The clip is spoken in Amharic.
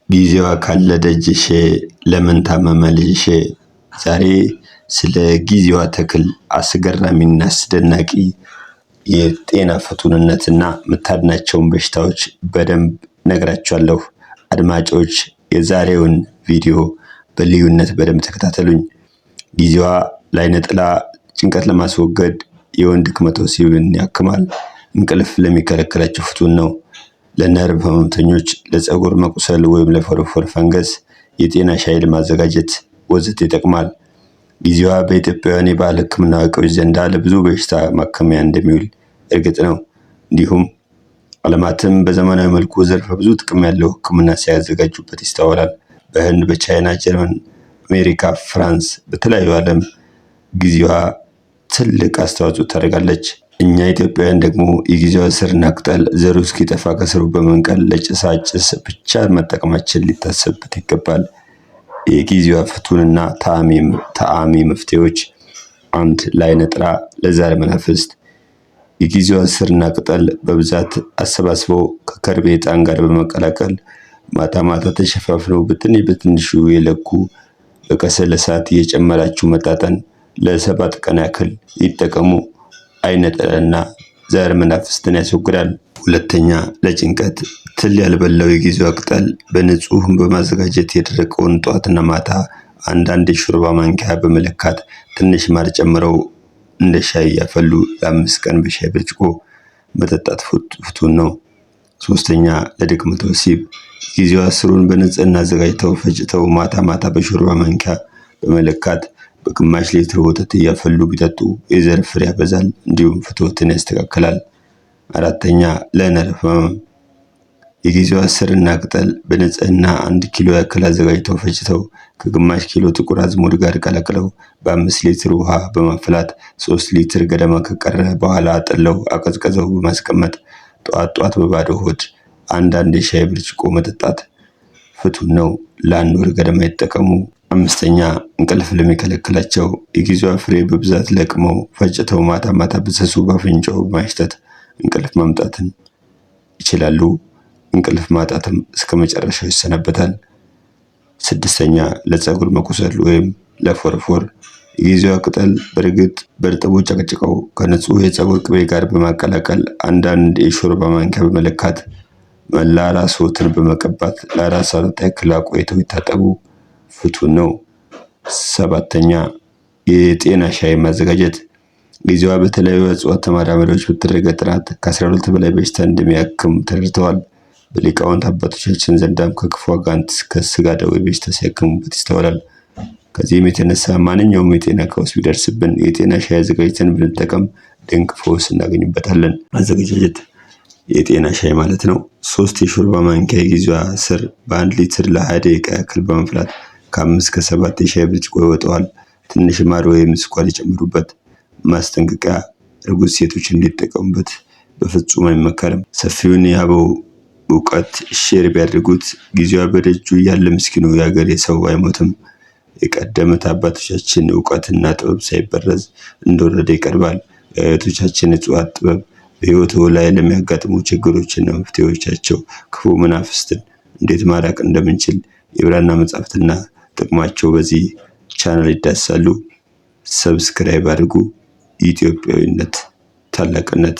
ጊዜዋ ካለ ደጅሽ ለምን ታመመ ልጅሽ። ዛሬ ስለ ጊዜዋ ተክል አስገራሚና አስደናቂ የጤና ፍቱንነትና የምታድናቸውን በሽታዎች በደንብ ነግራችኋለሁ። አድማጮች የዛሬውን ቪዲዮ በልዩነት በደንብ ተከታተሉኝ። ጊዜዋ ለዓይነ ጥላ፣ ጭንቀት ለማስወገድ፣ የወንድ ድክመተ ወሲብን ያክማል፣ እንቅልፍ ለሚከለክላቸው ፍቱን ነው። ለነርቭ ህመምተኞች፣ ለፀጉር መቁሰል ወይም ለፎረፎር ፈንገስ የጤና ሻይ ለማዘጋጀት ወዘተ ይጠቅማል። ጊዜዋ በኢትዮጵያውያን የባህል ሕክምና አዋቂዎች ዘንድ ለብዙ በሽታ ማከሚያ እንደሚውል እርግጥ ነው። እንዲሁም ዓለማትም በዘመናዊ መልኩ ዘርፈ ብዙ ጥቅም ያለው ሕክምና ሲያዘጋጁበት ይስተዋላል። በህንድ፣ በቻይና፣ ጀርመን፣ አሜሪካ፣ ፍራንስ በተለያዩ ዓለም ጊዜዋ ትልቅ አስተዋጽኦ ታደርጋለች። እኛ ኢትዮጵያውያን ደግሞ የጊዜዋ ስርና ቅጠል ዘሩ እስኪጠፋ ከስሩ በመንቀል ለጭሳጭስ ብቻ መጠቀማችን ሊታሰብበት ይገባል። የጊዜዋ ፍቱንና ተአሚ መፍትሄዎች፣ 1. ለዓይነ ጥላ፣ ለዛር መናፍስት። የጊዜዋ ስርና ቅጠል በብዛት አሰባስበው ከከርቤ ዕጣን ጋር በመቀላቀል ማታ ማታ ተሸፋፍነው በትንሹ የለኩ በከሰል እሳት እየጨመራችሁ መጣጠን ለ7 ቀን ያክል ይጠቀሙ። ዓይነ ጥላና ዛር መናፍስትን ያስወግዳል። 2. ለጭንቀት፣ ትል ያልበላው የጊዜዋ ቅጠል በንጹህ በማዘጋጀት የደረቀውን ጧትና ማታ አንዳንድ የሾርባ ማንኪያ በመለካት ትንሽ ማር ጨምረው እንደ ሻይ ያፈሉ ለ5 ቀን በሻይ ብርጭቆ መጠጣት ፍቱን ነው። 3. ለድክመተ ወሲብ፣ ጊዜዋ ስሩን በንጽህና አዘጋጅተው ፈጭተው ማታ ማታ በሾርባ ማንኪያ በመለካት በግማሽ ሊትር ወተት እያፈሉ ቢጠጡ የዘር ፍሬ ያበዛል፣ እንዲሁም ፍትወትን ያስተካክላል። 4. ለነርቭ ህመም፣ የጊዜዋ ስርና ቅጠል በንጽህና 1 ኪሎ ያክል አዘጋጅተው ፈጭተው ከግማሽ ኪሎ ጥቁር አዝሙድ ጋር ቀላቅለው በ5 ሊትር ውሃ በማፍላት 3 ሊትር ገደማ ከቀረ በኋላ አጥለው አቀዝቅዘው በማስቀመጥ ጧት በባዶ ሆድ አንዳንድ የሻይ ብርጭቆ መጠጣት ፍቱን ነው። ለ1 ወር ገደማ ይጠቀሙ። 5. እንቅልፍ ለሚከለክላቸው፣ የጊዜዋ ፍሬ በብዛት ለቅመው ፈጭተው ማታ ማታ በስሱ በአፍንጫው በማሽተት እንቅልፍ ማምጣትን ይችላሉ። እንቅልፍ ማጣትም እስከ መጨረሻው ይሰናበታል። 6. ለፀጉር መቁሰል ወይም ለፎረፎር፣ የጊዜዋ ቅጠል በእርጥቡ ጨቅጭቀው ከንጹህ የፀጉር ቅቤ ጋር በማቀላቀል አንዳንድ የሾርባ ማንኪያ በመለካት መላ ራስዎትን በመቀባት ለ4 ሰዓታት ያክል አቆይተው ይታጠቡ ፍቱን ነው። 7. የጤና ሻይ ማዘጋጀት፣ ጊዜዋ በተለያዩ እጽዋት ተመራማሪዎች በተደረገ ጥናት ከ12 በላይ በሽታ እንደሚያክም ተረድተዋል። በሊቃውንት አባቶቻችን ዘንዳም ከክፉ አጋንንት እስከ ስጋ ደዌ በሽታ ሲያክሙበት ይስተዋላል። ከዚህም የተነሳ ማንኛውም የጤና ቀውስ ቢደርስብን የጤና ሻይ አዘጋጅተን ብንጠቀም ድንቅ ፈውስ እናገኝበታለን። አዘገጃጀት፣ የጤና ሻይ ማለት ነው። 3 የሾርባ ማንኪያ የጊዜዋ ስር በ1 ሊትር ለ20 ደቂቃ ያክል በማፍላት ከ5 እስከ 7 የሻይ ብርጭቆ ይወጣዋል። ትንሽ ማር ወይም ስኳር ይጨምሩበት። ማስጠንቀቂያ፣ እርጉዝ ሴቶች እንዲጠቀሙበት በፍጹም አይመከርም። ሰፊውን የአበው እውቀት ሼር ቢያደርጉት። ጊዜዋ በደጁ እያለ ምስኪኑ የአገሬ ሰው አይሞትም። የቀደሙት አባቶቻችን እውቀትና ጥበብ ሳይበረዝ እንደወረደ ይቀርባል። የአያቶቻችን እጽዋት ጥበብ በሕይወቱ ላይ ለሚያጋጥሙ ችግሮችና መፍትሄዎቻቸው ክፉ መናፍስትን እንዴት ማራቅ እንደምንችል የብራና መጻሕፍትና ጥቅማቸው በዚህ ቻናል ይዳሳሉ። ሰብስክራይብ አድርጉ። ኢትዮጵያዊነት ታላቅነት